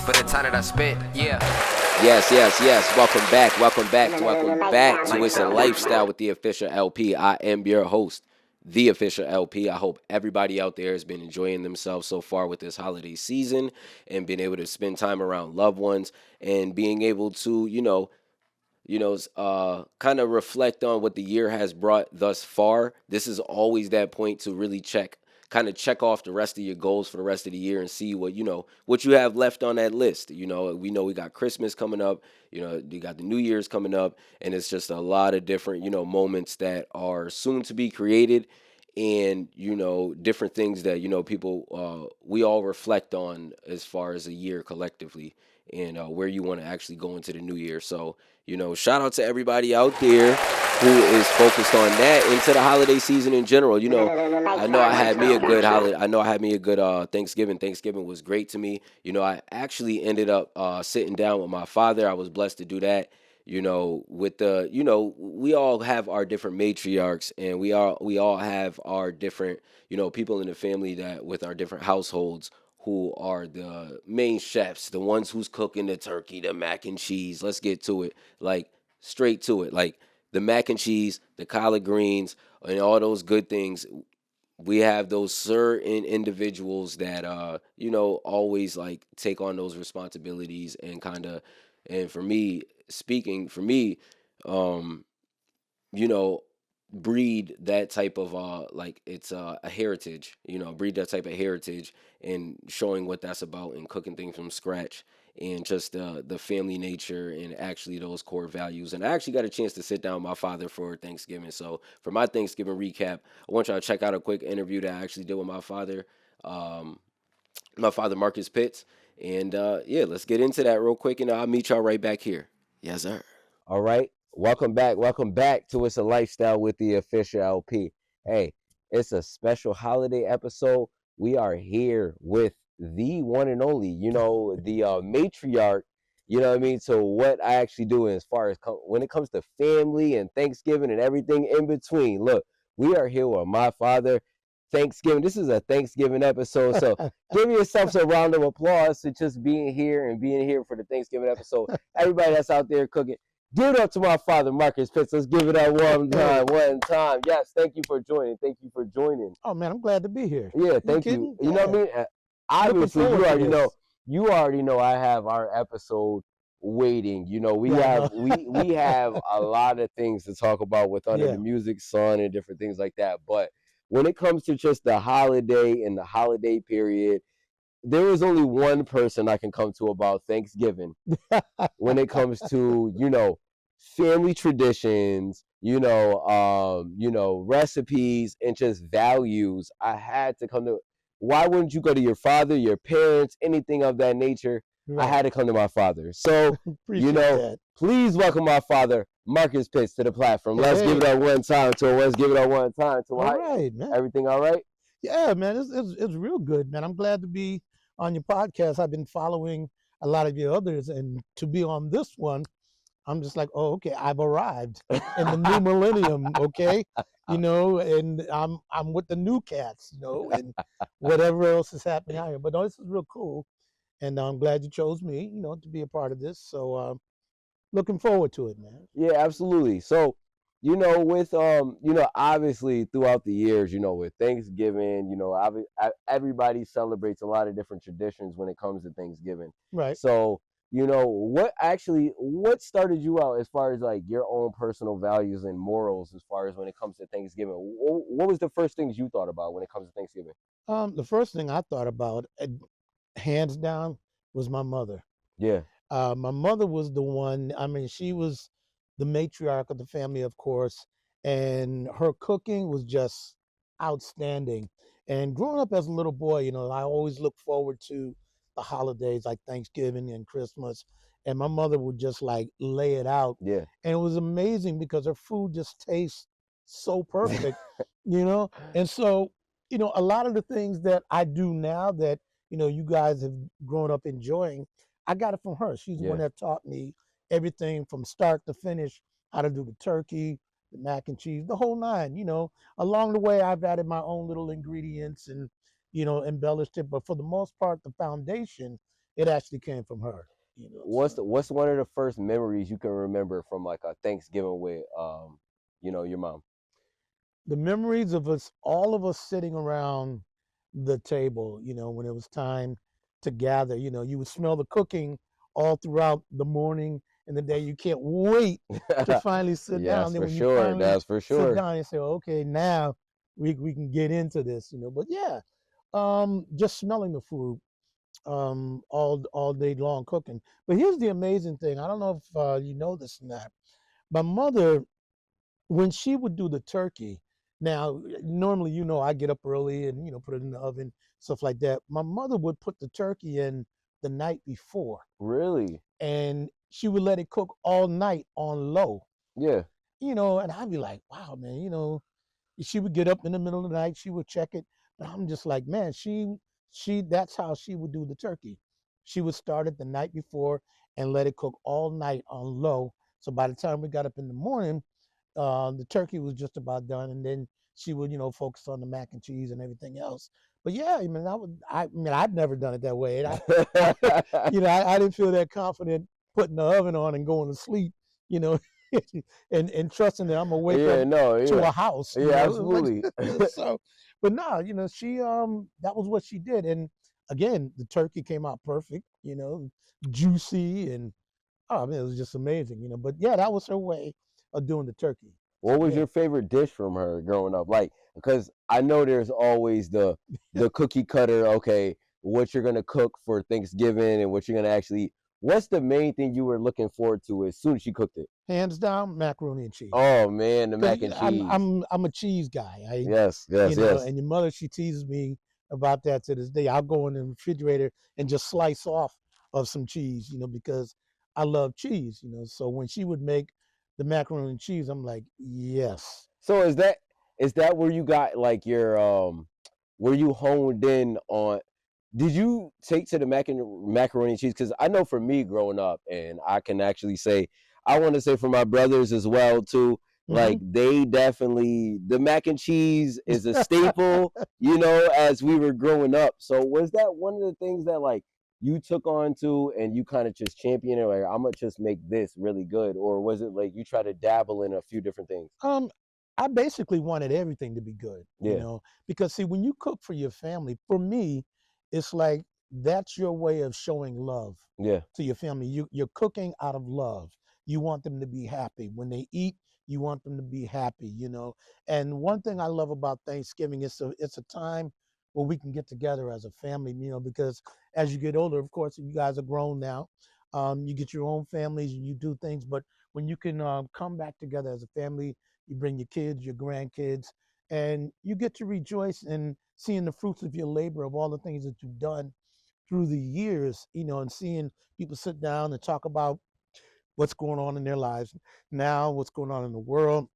for the time that I spent. Yeah. Yes, yes, yes. Welcome back to It's a Lifestyle with the official LP. I am your host, the official LP. I hope everybody out there has been enjoying themselves so far with this holiday season and being able to spend time around loved ones and being able to, kind of reflect on what the year has brought thus far. This is always that point to really check off the rest of your goals for the rest of the year and see what you have left on that list. We know we got Christmas coming up. You got the New Year's coming up, and it's just a lot of different moments that are soon to be created, and different things that people we all reflect on as far as a year collectively, and where you want to actually go into the new year. So shout out to everybody out there who is focused on that into the holiday season in general. I know I had me a good holiday. I know I had me a good Thanksgiving. Thanksgiving was great to me. I actually ended up sitting down with my father. I was blessed to do that. With we all have our different matriarchs, and we all have our different people in the family that with our different households who are the main chefs, the ones who's cooking the turkey, the mac and cheese. Let's get to it, like straight to it, like the mac and cheese, the collard greens, and all those good things. We have those certain individuals that always like take on those responsibilities and and for me, speaking for me, um you know, breed that type of like it's a heritage, breed that type of heritage and showing what that's about and cooking things from scratch and just the family nature and actually those core values. And I actually got a chance to sit down with my father for Thanksgiving. So for my Thanksgiving recap, I want y'all to check out a quick interview that I actually did with um, my father Marcus Pitts. And yeah, let's get into that real quick, and I'll meet y'all right back here. Yes, sir. All right. Welcome back. Welcome back to It's a Lifestyle with the official LP. Hey, it's a special holiday episode. We are here with the one and only, the matriarch, you know what I mean? So what I actually do as far as when it comes to family and Thanksgiving and everything in between. Look, we are here with my father. Thanksgiving. This is a Thanksgiving episode. So give yourself a round of applause for just being here and being here for the Thanksgiving episode. Everybody that's out there cooking. Give it up to my father, Marcus Pitts. Let's give it up one time, one time. Yes, thank you for joining. Thank you for joining. Oh man, I'm glad to be here. Yeah, thank you. You know what I mean? Obviously, you already know I have our episode waiting. We have we have a lot of things to talk about with under the music sun and different things like that. But when it comes to just the holiday and the holiday period, there is only one person I can come to about Thanksgiving when it comes to, family traditions, recipes and just values. I had to come to why wouldn't you go to your father, your parents, anything of that nature? Right. I had to come to my father. So, please welcome my father, Marcus Pitts, to the platform. Let's give it up one time to him. Let's give it up one time to him. All right, man. Everything all right? Yeah, man. It's real good, man. I'm glad to be on your podcast. I've been following a lot of your others, and to be on this one, I'm just like, oh, okay, I've arrived in the new millennium, okay? And I'm with the new cats, and whatever else is happening out here. But no, this is real cool, and I'm glad you chose me, to be a part of this. So looking forward to it, man. Yeah, absolutely. So, with obviously throughout the years, with Thanksgiving, everybody celebrates a lot of different traditions when it comes to Thanksgiving. Right. So, what started you out as far as like your own personal values and morals as far as when it comes to Thanksgiving? What was the first things you thought about when it comes to Thanksgiving? The first thing I thought about, hands down, was my mother. Yeah. My mother was the one. I mean, she was the matriarch of the family, of course, and her cooking was just outstanding. And growing up as a little boy, I always looked forward to the holidays like Thanksgiving and Christmas, and my mother would just like lay it out. Yeah. And it was amazing because her food just tastes so perfect, And so, a lot of the things that I do now that, you guys have grown up enjoying, I got it from her. She's the one that taught me everything from start to finish, how to do the turkey, the mac and cheese, the whole nine. Along the way, I've added my own little ingredients and, embellished it. But for the most part, the foundation it actually came from her. You know, What's so. the, what's one of the first memories you can remember from like a Thanksgiving with your mom? The memories of us, all of us sitting around the table, when it was time to gather, you would smell the cooking all throughout the morning and the day. You can't wait to finally sit down. Yes, Then for when you sure. finally That's for sit sure. down and say, okay, now we can get into this, But yeah, just smelling the food all day long cooking. But here's the amazing thing. I don't know if you know this or not. My mother, when she would do the turkey, now normally I get up early and put it in the oven, stuff like that. My mother would put the turkey in the night before, Really? and she would let it cook all night on low. Yeah. And I'd be like, wow, man, she would get up in the middle of the night, she would check it, but I'm just like, man, she that's how she would do the turkey. She would start it the night before and let it cook all night on low. So by the time we got up in the morning, the turkey was just about done, and then she would, focus on the mac and cheese and everything else. But yeah, I mean, I've never done it that way. And I I didn't feel that confident putting the oven on and going to sleep, you know, and trusting that I'm gonna wake up Yeah, no, to yeah. a house, Yeah, like absolutely. so. But no, she that was what she did, and again, the turkey came out perfect, juicy and oh, I mean, it was just amazing, But yeah, that was her way of doing the turkey. So What was yeah, your favorite dish from her growing up? Like, because I know there's always the cookie cutter. Okay, what you're gonna cook for Thanksgiving and what you're gonna actually eat. What's the main thing you were looking forward to as soon as she cooked it? hands down, macaroni and cheese. Oh man, the Because mac and I'm cheese. I'm I'm a cheese guy. Yes, yes, yes. And your mother, she teases me about that to this day. I'll go in the refrigerator and just slice off of some cheese, because I love cheese, So when she would make the macaroni and cheese, I'm like, yes. So is that where you got like your where you honed in on? Did you take to the macaroni and cheese? Because I know for me growing up, and I can actually say, I want to say for my brothers as well too. Hmm. Like they definitely the mac and cheese is a staple, as we were growing up. So was that one of the things that like you took on to and you kind of just championed it? Like I'm gonna just make this really good, or was it like you try to dabble in a few different things? Um, I basically wanted everything to be good, Yeah, because see, when you cook for your family, for me, it's like that's your way of showing love yeah, to your family. You're cooking out of love. You want them to be happy when they eat. You want them to be happy, And one thing I love about Thanksgiving is it's a time where we can get together as a family, because as you get older, of course, you guys are grown now. You get your own families and you do things, but when you can come back together as a family, you bring your kids, your grandkids, and you get to rejoice in seeing the fruits of your labor of all the things that you've done through the years, and seeing people sit down and talk about what's going on in their lives now, what's going on in the world,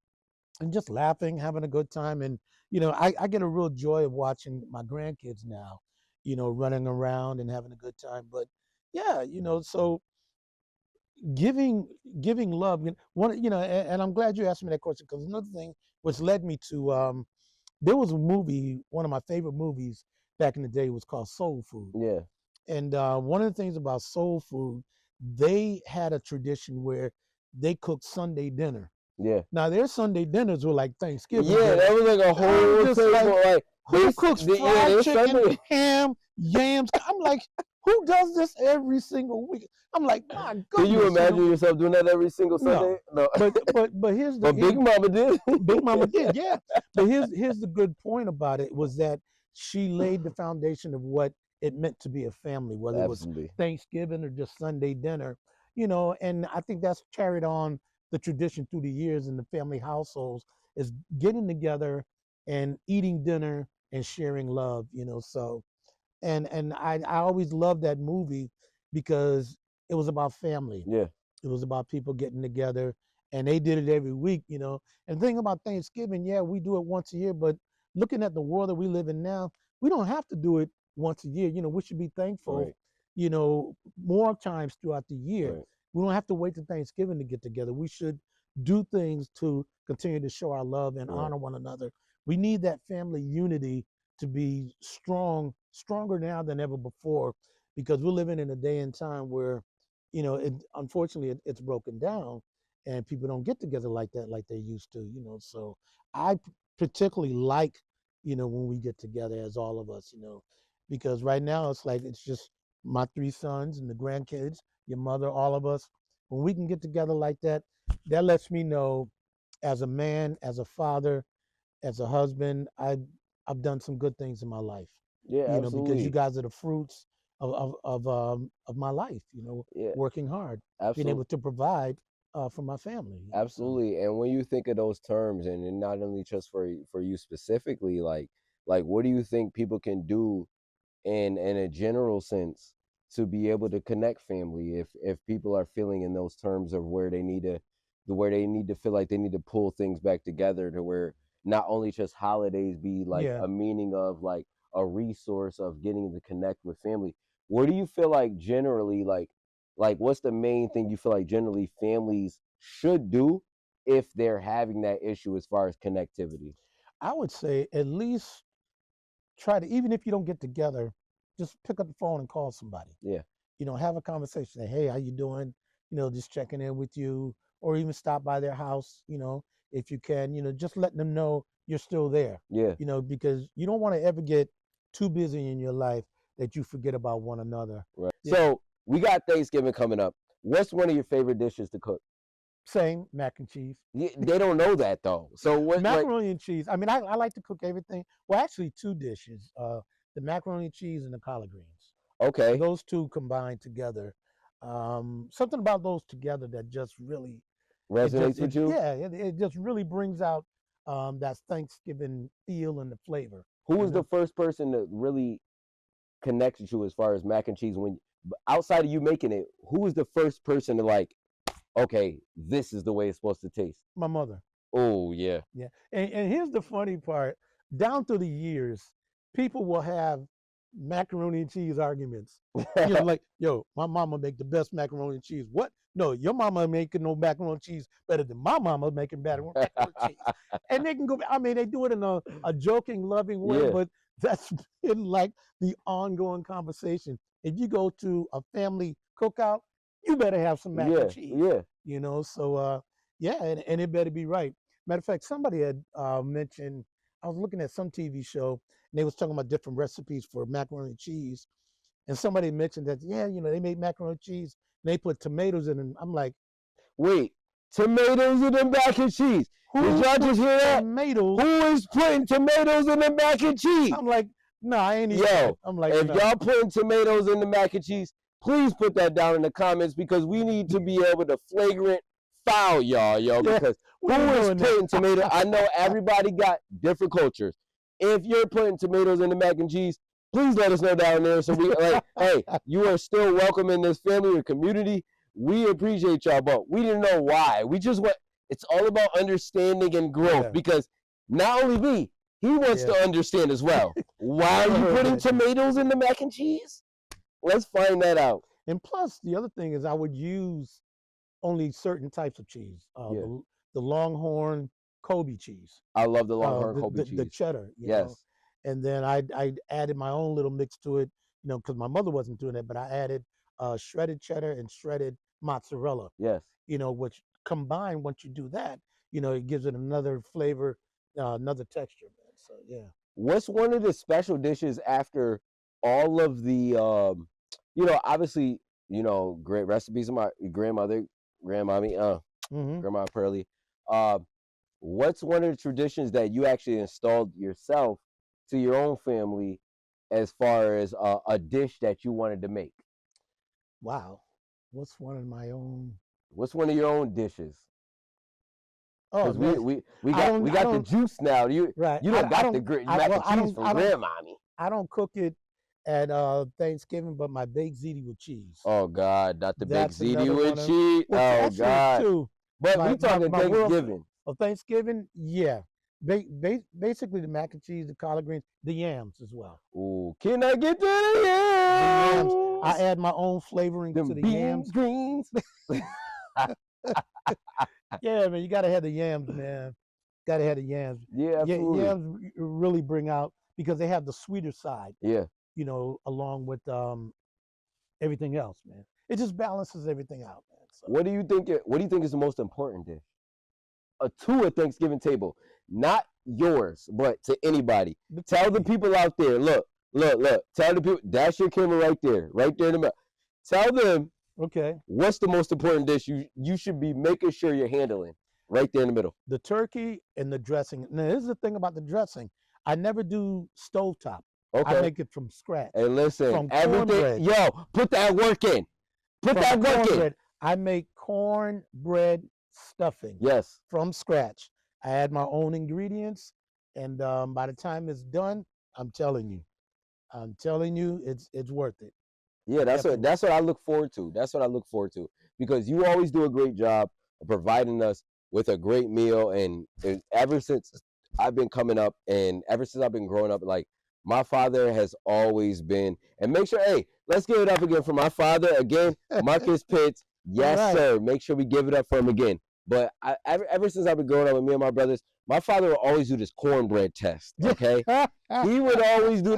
and just laughing, having a good time. And, I get a real joy of watching my grandkids now, running around and having a good time. But yeah, so giving giving love, one, and I'm glad you asked me that question because another thing which led me to there was a movie, one of my favorite movies back in the day was called Soul Food. yeah, And one of the things about soul food, they had a tradition where they cooked Sunday dinner. yeah. Now their Sunday dinners were like Thanksgiving Yeah, dinner. that was like a I'm whole just like, table. Like who cooks yeah, fried they chicken, Sunday. ham, yams? I'm like, who does this every single week? I'm like, my Can you goodness, imagine yourself doing that every single Sunday? no. No, But here's but Big Mama did. Big Mama did, yeah. But here's the good point about it was that she laid the foundation of what it meant to be a family, whether it was Absolutely. Thanksgiving or just Sunday dinner, And I think that's carried on the tradition through the years in the family households is getting together and eating dinner and sharing love, So and I always loved that movie because it was about family. Yeah, It was about people getting together, and they did it every week, And the thing about Thanksgiving, yeah, we do it once a year, but looking at the world that we live in now, we don't have to do it once a year. We should be thankful, right, more times throughout the year. right, We don't have to wait to Thanksgiving to get together. We should do things to continue to show our love and right. honor one another. We need that family unity to be strong, stronger now than ever before. because we're living in a day and time where, unfortunately, it's broken down, and people don't get together like that like they used to. So I particularly like, when we get together as all of us, because right now it's like it's just my three sons and the grandkids, your mother, all of us. When we can get together like that, that lets me know, as a man, as a father, as a husband, I've done some good things in my life. Yeah, Because you absolutely. guys are the fruits of my life. Yeah, Working hard, being absolutely. able to provide for my family. So Absolutely. And when you think of those terms, and not only just for you specifically, like what do you think people can do in a general sense to be able to connect family if people are feeling in those terms of where they need to feel like they need to pull things back together, to where not only just holidays be like yeah, a meaning of like a resource of getting to connect with family. What do you feel like generally, like what's the main thing you feel like generally families should do if they're having that issue as far as connectivity? I would say at least try to, even if you don't get together, just pick up the phone and call somebody. Yeah. Have a conversation. Say, hey, how you doing? Just checking in with you, or even stop by their house. If you can. Just letting them know you're still there. Yeah. Because you don't want to ever get too busy in your life that you forget about one another. Right. Yeah, So we got Thanksgiving coming up. What's one of your favorite dishes to cook? same mac and cheese. They don't know that though. So what? Like, Macaroni and cheese. I mean, I like to cook everything. Well, actually, two dishes: the macaroni and cheese and the collard greens. okay, Those two combined together, something about those together that just really, resonates with you. it just really brings out that Thanksgiving feel and the flavor. Who You was the know, first person that really connected you as far as mac and cheese? When outside of you making it, who was the first person to like? Okay, this is the way it's supposed to taste. my mother. Oh yeah. Yeah, and here's the funny part. Down through the years, people will have macaroni and cheese arguments. Like, yo, my mama make the best macaroni and cheese. What? No, your mama making no macaroni and cheese better than my mama making better macaroni and cheese. And they can go. I mean, they do it in a joking, loving way, Yeah. but that's been like the ongoing conversation. If you go to a family cookout, you better have some mac and Yeah. cheese. Yeah. So yeah, and it better be right. Matter of fact, somebody had mentioned, I was looking at some TV show, and they was talking about different recipes for macaroni and cheese, and somebody mentioned that, yeah, they make macaroni and cheese, and they put tomatoes in it. I'm like, Wait, tomatoes in the mac and cheese. Did who y'all puts just hear that? tomatoes? Who is putting tomatoes in the mac and cheese? I'm like, no, I ain't eating that. Yo, I'm like, if no. y'all putting tomatoes in the mac and cheese, please put that down in the comments, because we need to be able to flagrant foul y'all, yo. Yeah, Because we who ain't is doing that. putting tomato? I know everybody got different cultures. If you're putting tomatoes in the mac and cheese, please let us know down there, so we like, hey, you are still welcome in this family or community. We appreciate y'all, but we didn't know why. We just want, it's all about understanding and growth, Yeah. because not only me, he wants Yeah. to understand as well. Why are Never you heard putting that. tomatoes in the mac and cheese? Let's find that out. And plus, the other thing is, I would use only certain types of cheese. Yeah. The Longhorn Kobe cheese, I love the Longhorn Kobe the cheese. cheddar. Yes. And then I added my own little mix to it, because my mother wasn't doing it, but I added shredded cheddar and shredded mozzarella. Yes. Which combined, once you do that, it gives it another flavor, another texture, man. So yeah. What's one of the special dishes after all of the obviously, great recipes of my grandmother, grandmommy, Hmm. grandma Pearlie. What's one of the traditions that you actually installed yourself to your own family as far as a dish that you wanted to make? Wow. What's one of my own? What's one of your own dishes? Oh Because man, we I got don't. I the don't. juice now. You Right. you don't I got the don't. great I mac well. and cheese from grandmommy. I don't cook it at Thanksgiving, but my baked ziti with cheese. Oh God, not the baked That's ziti another one with of. cheese. Well, Oh actually, God. too. But we talking My world Thanksgiving. of Thanksgiving, yeah. Basically the mac and cheese, the collard greens, the yams as well. Ooh, can I get to The yams. the I yams? add my own flavoring Them to the beans, yams. greens. Yeah, man, you gotta have the yams, man. Gotta have the yams. Yeah, Yeah, absolutely. yams really bring out, because they have the sweeter side, Yeah. along with everything else, man. It just balances everything out, man. So What do you think? What do you think is the most important dish? To a Thanksgiving table, not yours, but to anybody. Tell the people out there. Look, look, look. Tell the people. That's your camera right there in the middle. Tell them okay, what's the most important dish you should be making sure you're handling right there in the middle. the turkey and the dressing. Now, here's the thing about the dressing. I never do stovetop. I Okay. make it from scratch. And listen, From everything. cornbread. Yo, put that work in. Put From that work in. cornbread, I make cornbread stuffing Yes. from scratch. I add my own ingredients, and by the time it's done, I'm telling you, it's worth it. Yeah, Definitely. that's what I look forward to. That's what I look forward to because you always do a great job of providing us with a great meal. And ever since I've been coming up, and ever since I've been growing up, like my father has always been. And make sure, hey, let's give it up again for my father again, Marcus Pitts. Yes, All right. sir. Make sure we give it up for him again. But ever since I've been growing up with me and my brothers, my father would always do this cornbread test. Okay, he would always do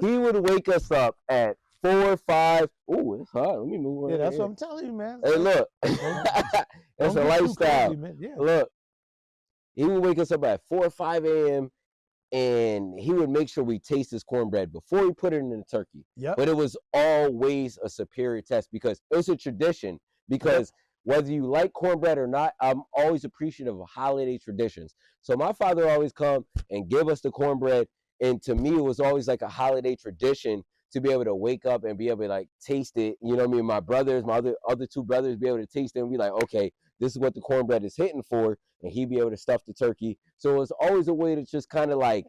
he would wake us up at 4 or 5. Ooh, it's hot. Let me move Yeah, right that's here. what I'm telling you, man. Hey, look, Don't it's a get too lifestyle. crazy, man. Yeah. Look, he would wake us up at 4 or 5 a.m. and he would make sure we taste his cornbread before he put it in the turkey. Yep. But it was always a superior test because it was a tradition. Because whether you like cornbread or not, I'm always appreciative of holiday traditions. So my father would always come and give us the cornbread, and to me, it was always like a holiday tradition to be able to wake up and be able to like taste it. You know what I mean? My brothers, my other two brothers, be able to taste it and be like, okay, this is what the cornbread is hitting for, and he'd be able to stuff the turkey. So it was always a way to just kind of like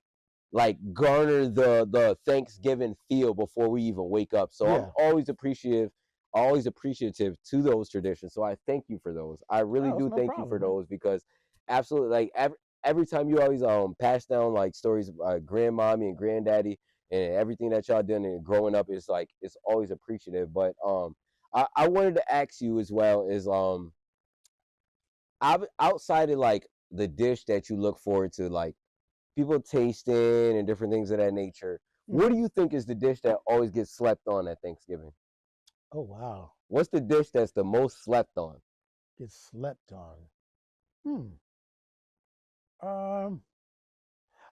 garner the Thanksgiving feel before we even wake up. So I'm always appreciative to those traditions. So I thank you for those. I really do thank you for those because absolutely, like every time you always pass down like stories of grandmommy and granddaddy and everything that y'all done and growing up, is like it's always appreciative. But I wanted to ask you as well is outside of like the dish that you look forward to, like people tasting and different things of that nature, what do you think is the dish that always gets slept on at Thanksgiving? Oh wow. What's the dish that's the most slept on? Gets slept on.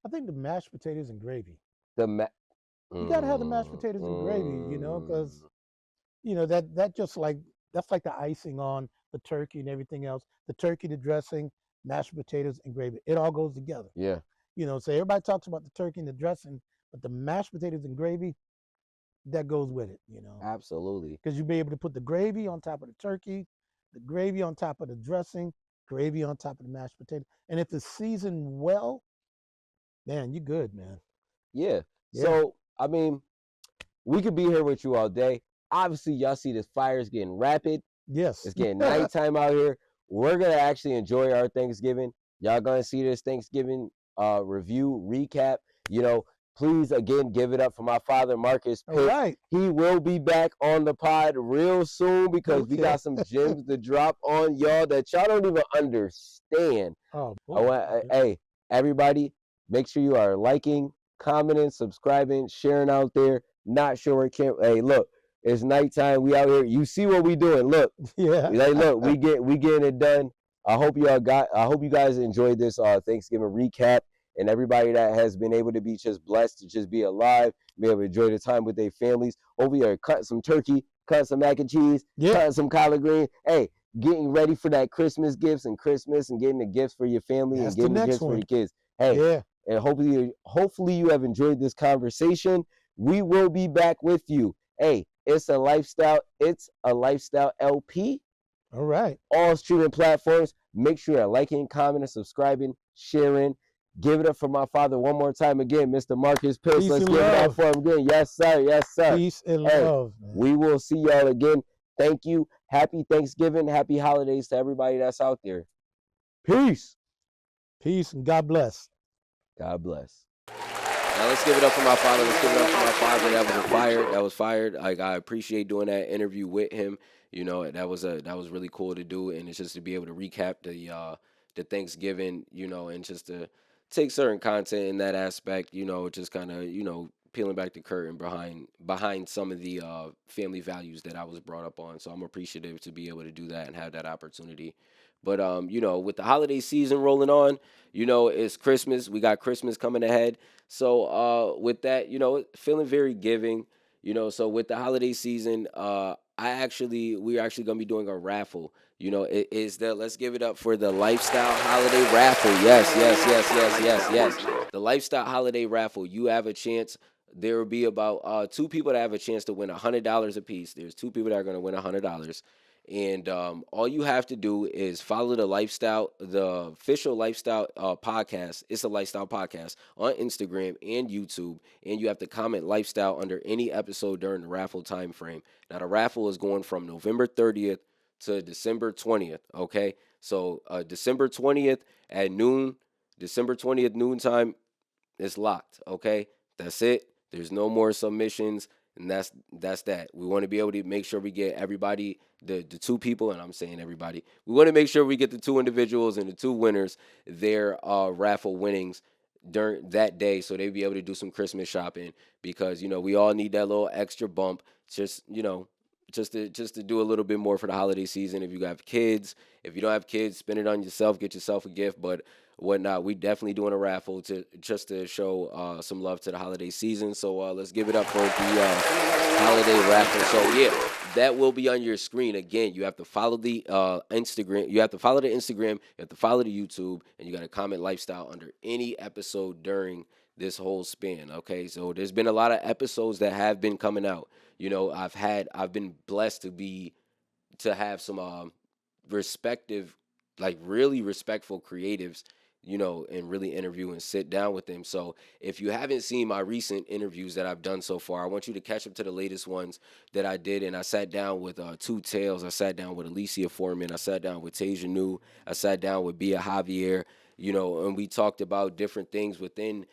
I think the mashed potatoes and gravy. You gotta have the mashed potatoes and gravy, because that just that's like the icing on the turkey and everything else. The turkey, the dressing, mashed potatoes and gravy. It all goes together. Yeah. So everybody talks about the turkey and the dressing, but the mashed potatoes and gravy, that goes with it, Absolutely. because you'll be able to put the gravy on top of the turkey, the gravy on top of the dressing, gravy on top of the mashed potato. And if it's seasoned well, man, you good, man. Yeah. So, I mean, we could be here with you all day. Obviously, y'all see this fire is getting rapid. Yes. It's getting nighttime out here. We're going to actually enjoy our Thanksgiving. Y'all going to see this Thanksgiving review recap. Please, again, give it up for my father, Marcus Pitt. All right. He will be back on the pod real soon because we got some gems to drop on y'all that y'all don't even understand. Oh, hey, everybody, make sure you are liking, commenting, subscribing, sharing out there. Not sure where hey, look, it's nighttime. We out here. You see what we doing. Look. Yeah. Like, look, we getting it done. I hope you guys enjoyed this Thanksgiving recap. And everybody that has been able to be just blessed to just be alive, be able to enjoy the time with their families. Over here, cut some turkey, cut some mac and cheese, cut some collard green. Hey, getting ready for that Christmas gifts and Christmas and getting the gifts for your family and getting the gifts for your kids. Hey, and hopefully you have enjoyed this conversation. We will be back with you. Hey, it's a lifestyle LP. All right. All streaming platforms. Make sure you're liking, commenting, subscribing, sharing. Give it up for my father one more time again, Mr. Marcus Pitts. Let's give it up for him again. Yes, sir. Yes, sir. Peace and love, man. We will see y'all again. Thank you. Happy Thanksgiving. Happy holidays to everybody that's out there. Peace. Peace and God bless. God bless. Now let's give it up for my father. Let's give it up for my father. That was fired. Like, I appreciate doing that interview with him. That was really cool to do, and it's just to be able to recap the Thanksgiving, and just to take certain content in that aspect, just kind of, peeling back the curtain behind some of the family values that I was brought up on. So I'm appreciative to be able to do that and have that opportunity. But with the holiday season rolling on, it's Christmas. We got Christmas coming ahead. So with that, feeling very giving. So with the holiday season, we're actually gonna be doing a raffle. It is the let's give it up for the lifestyle holiday raffle. Yes, yes, yes, yes, yes, yes. The lifestyle holiday raffle. You have a chance. There will be about two people that have a chance to win $100 apiece. There's two people that are going to win $100, and all you have to do is follow the official lifestyle podcast. It's a lifestyle podcast on Instagram and YouTube, and you have to comment lifestyle under any episode during the raffle time frame. Now the raffle is going from November 30th to December 20th. Okay, so December 20th at noon, December 20th noontime, it's locked. Okay, that's it. There's no more submissions, and that's that. We want to be able to make sure we get everybody, the two people, and I'm saying everybody. We want to make sure we get the two individuals and the two winners their raffle winnings during that day, so they be able to do some Christmas shopping because we all need that little extra bump. Just just to do a little bit more for the holiday season. If you have kids, if you don't have kids, spend it on yourself, get yourself a gift. But whatnot, we definitely doing a raffle to show some love to the holiday season. So let's give it up for the holiday raffle. So yeah, that will be on your screen. Again, you have to follow the Instagram. You have to follow the Instagram. You have to follow the YouTube, and you got to comment lifestyle under any episode during this whole span. Okay, so there's been a lot of episodes that have been coming out. I've been blessed to have some respective, like really respectful creatives, and really interview and sit down with them. So if you haven't seen my recent interviews that I've done so far, I want you to catch up to the latest ones that I did. And I sat down with Two Tails. I sat down with Alicia Foreman. I sat down with Tasia New. I sat down with Bia Javier, and we talked about different things within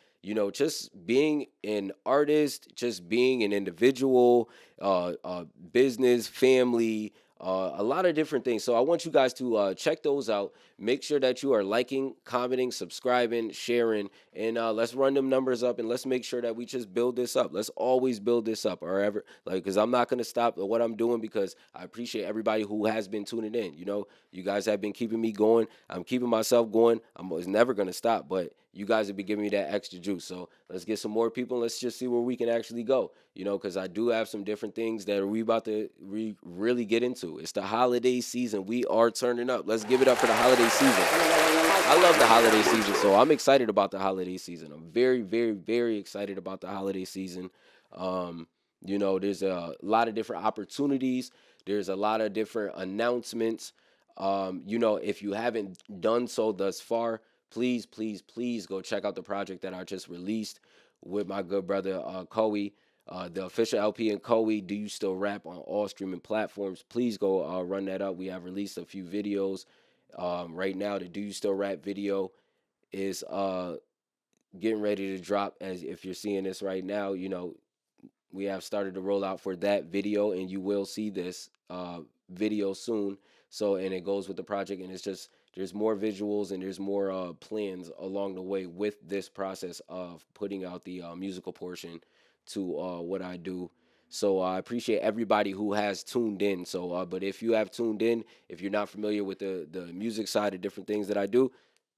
just being an artist, just being an individual, business, family, a lot of different things. So I want you guys to check those out. Make sure that you are liking, commenting, subscribing, sharing, and let's run them numbers up and let's make sure that we just build this up. Let's always build this up, or ever because I'm not gonna stop at what I'm doing because I appreciate everybody who has been tuning in. You guys have been keeping me going. I'm keeping myself going. I was never gonna stop, but you guys have been giving me that extra juice. So let's get some more people. Let's just see where we can actually go. Because I do have some different things that we about to really get into. It's the holiday season. We are turning up. Let's give it up for the holiday season. I love the holiday season, so I'm excited about the holiday season. I'm very, very, very excited about the holiday season. There's a lot of different opportunities. There's a lot of different announcements. If you haven't done so thus far, please, please, please go check out the project that I just released with my good brother Koei. The official LP and Koei, Do You Still Rap on all streaming platforms. Please go run that up. We have released a few videos. Right now, the Do You Still Rap video is getting ready to drop. As if you're seeing this right now, we have started to roll out for that video, and you will see this video soon. So, and it goes with the project, and it's just there's more visuals and there's more plans along the way with this process of putting out the musical portion to what I do. So I appreciate everybody who has tuned in. So, but if you have tuned in, if you're not familiar with the music side of different things that I do,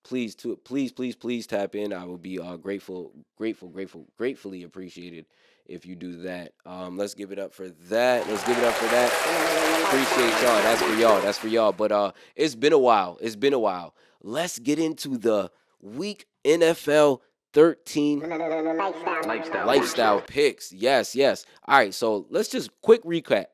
please tap in. I will be gratefully appreciated if you do that. Let's give it up for that. Let's give it up for that. Appreciate y'all. That's for y'all. That's for y'all. But it's been a while. It's been a while. Let's get into the week NFL 13 lifestyle picks. Yes, yes. All right, so let's just quick recap.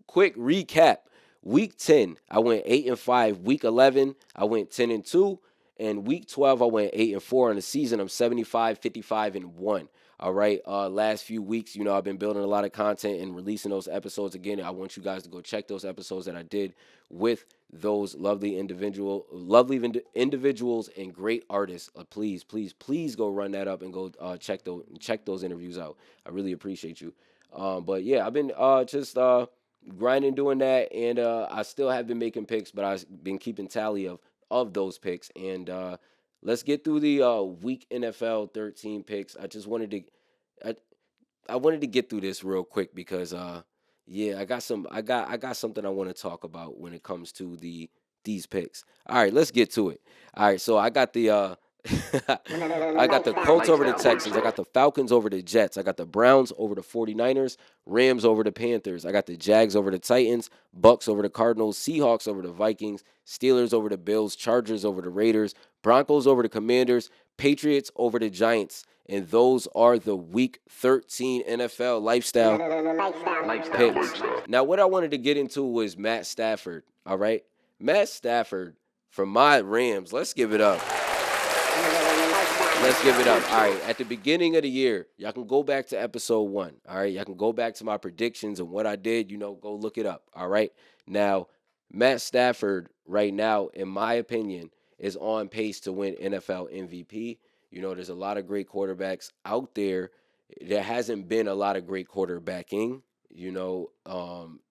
Quick recap. Week 10, I went 8-5. Week 11, I went 10-2. And week 12, I went 8-4. On the season, I'm 75, 55-1. All right. Last few weeks, I've been building a lot of content and releasing those episodes again. I want you guys to go check those episodes that I did with those lovely individuals and great artists. Please, please, please go run that up and go check those interviews out. I really appreciate you. But yeah, I've been just grinding doing that, and I still have been making picks, but I've been keeping tally of those picks, and let's get through the week NFL 13 picks. I, I wanted to get through this real quick because yeah, I got something I want to talk about when it comes to these picks. All right, let's get to it. All right, so I got the I got the Colts over the Texans. I got the Falcons over the Jets. I got the Browns over the 49ers, Rams over the Panthers. I got the Jags over the Titans, Bucks over the Cardinals, Seahawks over the Vikings, Steelers over the Bills, Chargers over the Raiders, Broncos over the Commanders, Patriots over the Giants. And those are the Week 13 NFL lifestyle picks. Now, what I wanted to get into was Matt Stafford. All right, Matt Stafford from my Rams. Let's give it up. Let's give it up. All right. At the beginning of the year, y'all can go back to episode 1. All right. Y'all can go back to my predictions and what I did. Go look it up. All right. Now, Matt Stafford, right now, in my opinion, is on pace to win NFL MVP. There's a lot of great quarterbacks out there. There hasn't been a lot of great quarterbacking,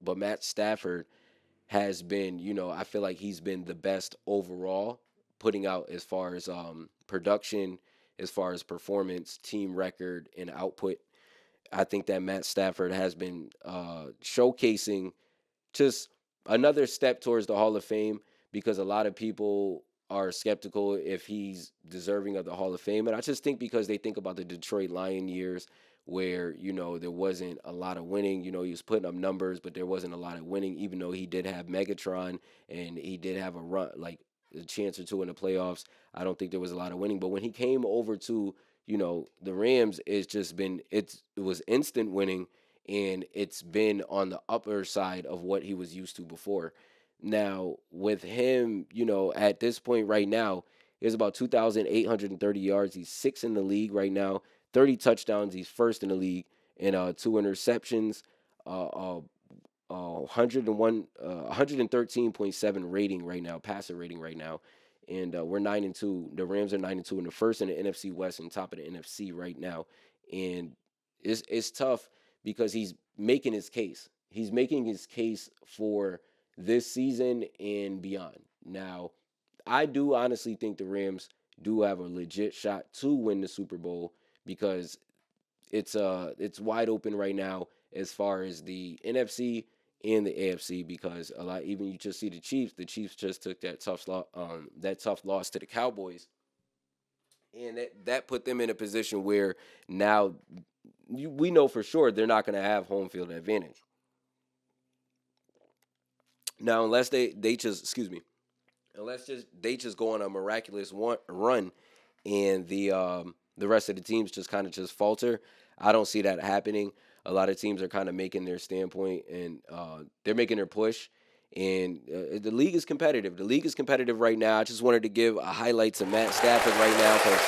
but Matt Stafford has been, I feel like he's been the best overall, putting out as far as production, as far as performance, team record, and output. I think that Matt Stafford has been showcasing just another step towards the Hall of Fame because a lot of people are skeptical if he's deserving of the Hall of Fame. And I just think because they think about the Detroit Lion years where, there wasn't a lot of winning. He was putting up numbers, but there wasn't a lot of winning, even though he did have Megatron and he did have a run, like a chance or two in the playoffs. I don't think there was a lot of winning. But when he came over to, the Rams, it was instant winning, and it's been on the upper side of what he was used to before. Now, with him, at this point right now, he has about 2,830 yards. He's sixth in the league right now, 30 touchdowns. He's first in the league, and two interceptions, 113.7 rating right now, passer rating right now. And we're 9-2. The Rams are 9-2 in the first in the NFC West and top of the NFC right now. And it's tough because he's making his case. He's making his case for this season and beyond. Now, I do honestly think the Rams do have a legit shot to win the Super Bowl because it's wide open right now as far as the NFC and the AFC because a lot, even you just see the Chiefs. The Chiefs just took that tough loss to the Cowboys, and that put them in a position where now we know for sure they're not going to have home field advantage. Now, unless they just excuse me, they just go on a miraculous run, and the rest of the teams just kind of just falter. I don't see that happening. A lot of teams are kind of making their standpoint, and they're making their push. And the league is competitive. The league is competitive right now. I just wanted to give a highlight to Matt Stafford right now because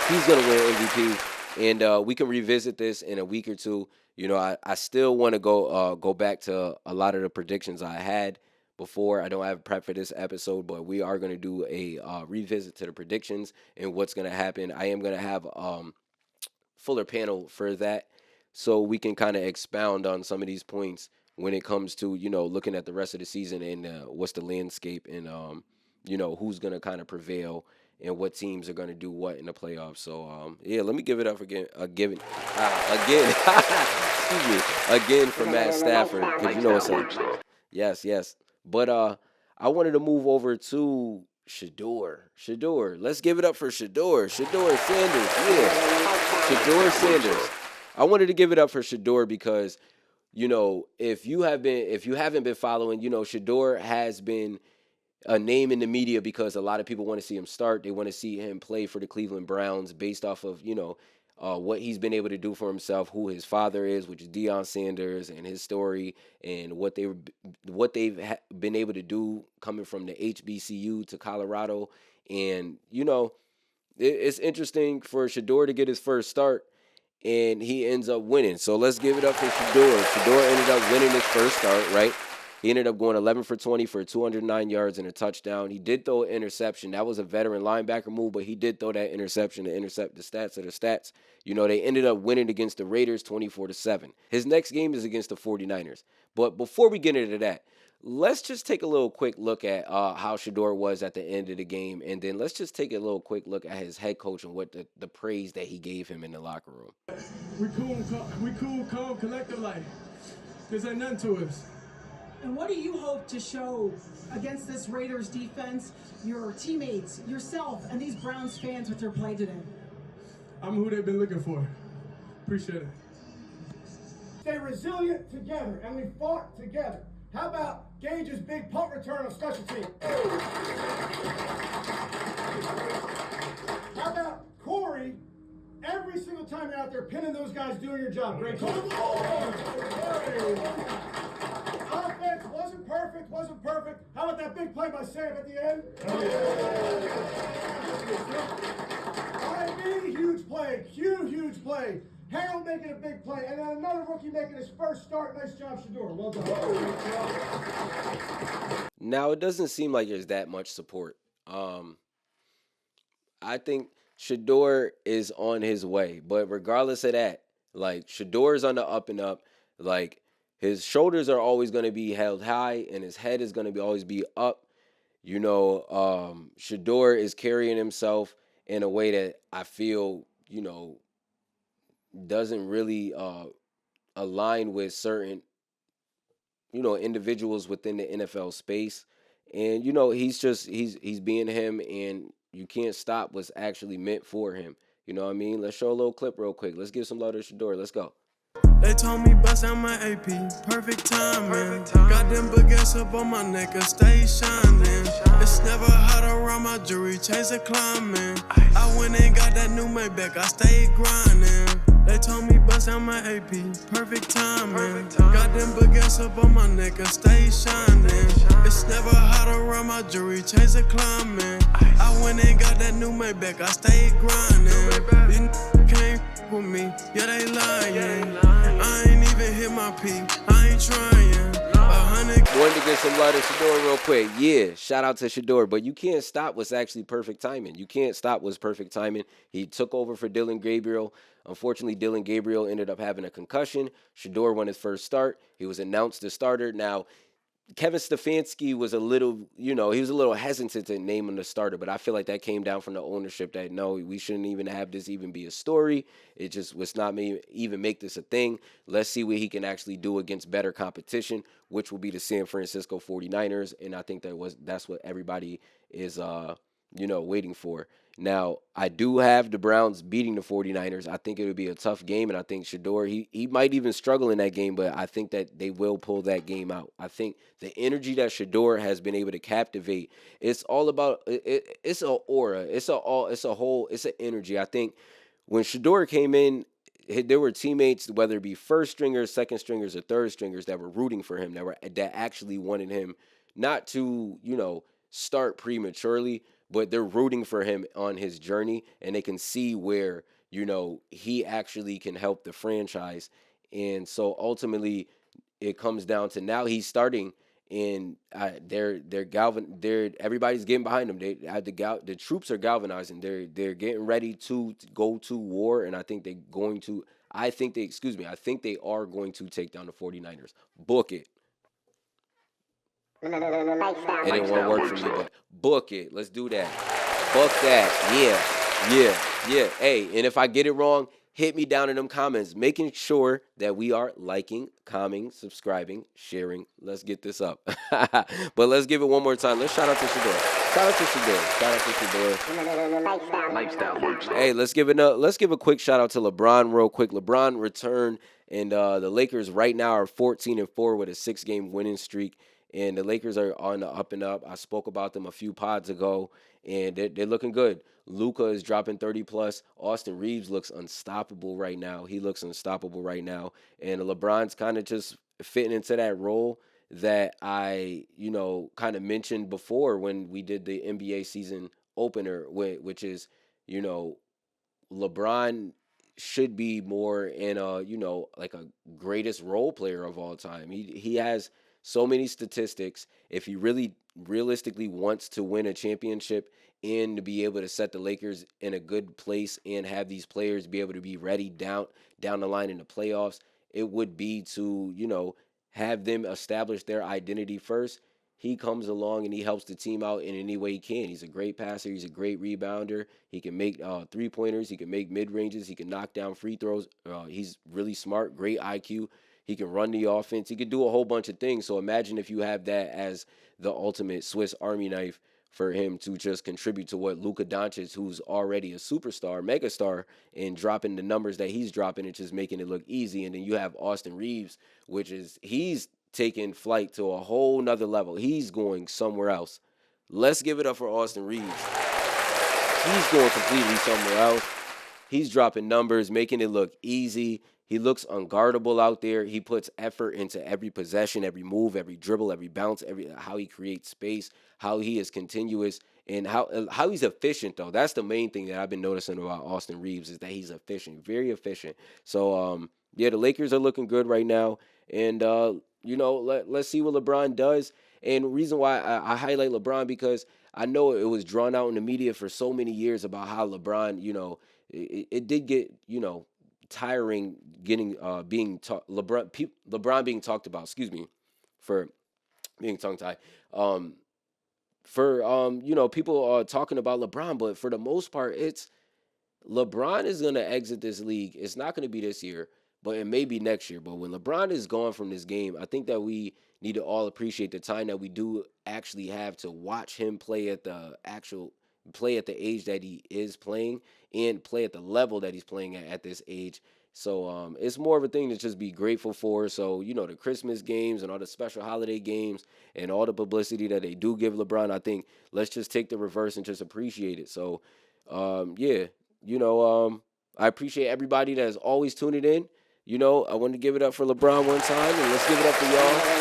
he's going to win MVP. And we can revisit this in a week or two. I still want to go back to a lot of the predictions I had before. I don't have prep for this episode, but we are going to do a revisit to the predictions and what's going to happen. I am going to have fuller panel for that so we can kind of expound on some of these points when it comes to, looking at the rest of the season and what's the landscape and, who's going to kind of prevail and what teams are going to do what in the playoffs. So, yeah, let me give it up again, again, excuse me, again for Matt Stafford because it's a, yes. But I wanted to move over to Shedeur. Let's give it up for Shedeur Sanders. Yeah, Shedeur Sanders. I wanted to give it up for Shedeur because, if you haven't been following, Shedeur has been a name in the media because a lot of people want to see him start. They want to see him play for the Cleveland Browns based off of, what he's been able to do for himself, who his father is, which is Deion Sanders, and his story, and what they've been able to do coming from the HBCU to Colorado. And, it's interesting for Shedeur to get his first start, and he ends up winning. So let's give it up for Shedeur. Shedeur ended up winning his first start, right? He ended up going 11 for 20 for 209 yards and a touchdown. He did throw an interception. That was a veteran linebacker move, but he did throw that interception to intercept the stats of the stats. They ended up winning against the Raiders 24-7. His next game is against the 49ers. But before we get into that, let's just take a little quick look at how Shador was at the end of the game, and then let's just take a little quick look at his head coach and what the praise that he gave him in the locker room. We cool, calm, collective like. There's ain't nothing to us. And what do you hope to show against this Raiders defense, your teammates, yourself, and these Browns fans with your play today? I'm who they've been looking for. Appreciate it. Stay resilient together, and we fought together. How about Gage's big punt return on special team? How about Corey, every single time you're out there pinning those guys doing your job? Great call. Offense wasn't perfect. How about that big play by Sam at the end? IB, huge play. Harold making a big play, and then another rookie making his first start. Nice job, Shador. Well done. Now, it doesn't seem like there's that much support. I think Shador is on his way, but regardless of that, like, Shador is on the up and up. Like, his shoulders are always going to be held high, and his head is going to always be up. You know, Shador is carrying himself in a way that I feel, you know, doesn't really align with certain, you know, individuals within the NFL space. And, you know, he's being him, and you can't stop what's actually meant for him. You know what I mean? Let's show a little clip real quick. Let's give some love to Shador. Let's go. They told me bust out my AP, perfect timing. Got them baguettes up on my neck and stay shining. It's never hot around my jewelry, chase a climbing. I went and got that new Maybach, I stayed grinding. They told me bust out my AP, perfect timing. Got them baguettes up on my neck and stay shining. It's never hot around my jewelry, chase a climbing. I went and got that new Maybach, I stayed grinding. You came with me, yeah they lying. I ain't even hit my peak, I ain't trying. Wanted to get some love to Shador real quick. Yeah, shout out to Shador, but you can't stop what's actually perfect timing. You can't stop what's perfect timing. He took over for Dillon Gabriel. Unfortunately, Dillon Gabriel ended up having a concussion. Shador won his first start. He was announced the starter. Now, Kevin Stefanski was a little, you know, he was a little hesitant to name him the starter, but I feel like that came down from the ownership that, no, we shouldn't even have this even be a story. It just was not even make this a thing. Let's see what he can actually do against better competition, which will be the San Francisco 49ers, and I think that's what everybody is, you know, waiting for. Now, I do have the Browns beating the 49ers. I think it would be a tough game, and I think Shador, he might even struggle in that game, but I think that they will pull that game out. I think the energy that Shador has been able to captivate, it's all about it's an aura. It's an energy. I think when Shador came in, there were teammates, whether it be first stringers, second stringers, or third stringers, that were rooting for him, that actually wanted him not to, you know, start prematurely, but they're rooting for him on his journey, and they can see where, you know, he actually can help the franchise. And so ultimately it comes down to now he's starting, and everybody's getting behind him. The troops are galvanizing. They're getting ready to go to war, and I think they are going to take down the 49ers. Book it. It didn't want to work for me, but book it. Let's do that. Book that. Yeah. Hey, and if I get it wrong, hit me down in them comments, making sure that we are liking, commenting, subscribing, sharing. Let's get this up. But let's give it one more time. Let's shout out to Shador. Lifestyle. Hey, let's give a quick shout out to LeBron real quick. LeBron returned, and the Lakers right now are 14-4 with a 6-game winning streak. And the Lakers are on the up and up. I spoke about them a few pods ago, and they're looking good. Luka is dropping 30+. Austin Reeves looks unstoppable right now. And LeBron's kind of just fitting into that role that I, you know, kind of mentioned before when we did the NBA season opener, which is, you know, LeBron should be more in a, you know, like a greatest role player of all time. He has so many statistics. If he really realistically wants to win a championship and to be able to set the Lakers in a good place and have these players be able to be ready down the line in the playoffs, it would be to, you know, have them establish their identity first, he comes along and he helps the team out in any way he can. He's a great passer. He's a great rebounder. He can make 3-pointers. He can make mid-ranges. He can knock down free throws. He's really smart, great IQ. He can run the offense. He can do a whole bunch of things. So imagine if you have that as the ultimate Swiss Army knife for him to just contribute to what Luka Doncic, who's already a superstar, megastar, and dropping the numbers that he's dropping and just making it look easy. And then you have Austin Reeves, which is he's taking flight to a whole nother level. He's going somewhere else. Let's give it up for Austin Reeves. He's going completely somewhere else. He's dropping numbers, making it look easy. He looks unguardable out there. He puts effort into every possession, every move, every dribble, every bounce, how he creates space, how he is continuous, and how he's efficient, though. That's the main thing that I've been noticing about Austin Reeves is that he's efficient, very efficient. So, yeah, the Lakers are looking good right now. And, let's see what LeBron does. And the reason why I highlight LeBron because I know it was drawn out in the media for so many years about how LeBron, it did get, tiring getting LeBron being talked about, for being tongue tied. People are talking about LeBron, but for the most part, it's LeBron is gonna exit this league. It's not gonna be this year, but it may be next year. But when LeBron is gone from this game, I think that we need to all appreciate the time that we do actually have to watch him play at the age that he is playing and play at the level that he's playing at this age. So it's more of a thing to just be grateful for. So, the Christmas games and all the special holiday games and all the publicity that they do give LeBron, I think let's just take the reverse and just appreciate it. So, yeah, I appreciate everybody that's always tuning in. I want to give it up for LeBron one time, and let's give it up for y'all.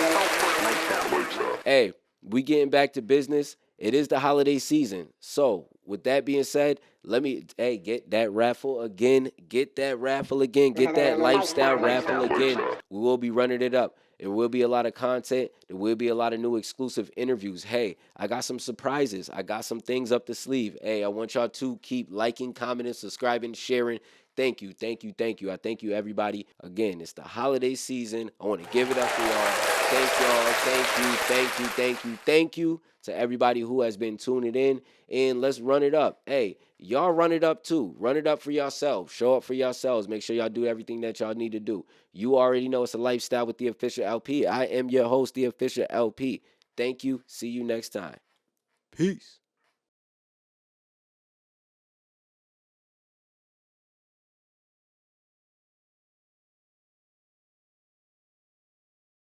Hey, we getting back to business. It is the holiday season. So, with that being said, get that raffle again. Get that raffle again. Get that lifestyle raffle again. We will be running it up. There will be a lot of content. There will be a lot of new exclusive interviews. Hey, I got some surprises. I got some things up the sleeve. Hey, I want y'all to keep liking, commenting, subscribing, sharing. Thank you, thank you, thank you. I thank you, everybody. Again, it's the holiday season. I want to give it up for y'all. Thank y'all. Thank you, thank you, thank you, thank you to everybody who has been tuning in. And let's run it up. Hey, y'all run it up too. Run it up for yourselves. Show up for yourselves. Make sure y'all do everything that y'all need to do. You already know it's a lifestyle with the official LP. I am your host, the official LP. Thank you. See you next time. Peace.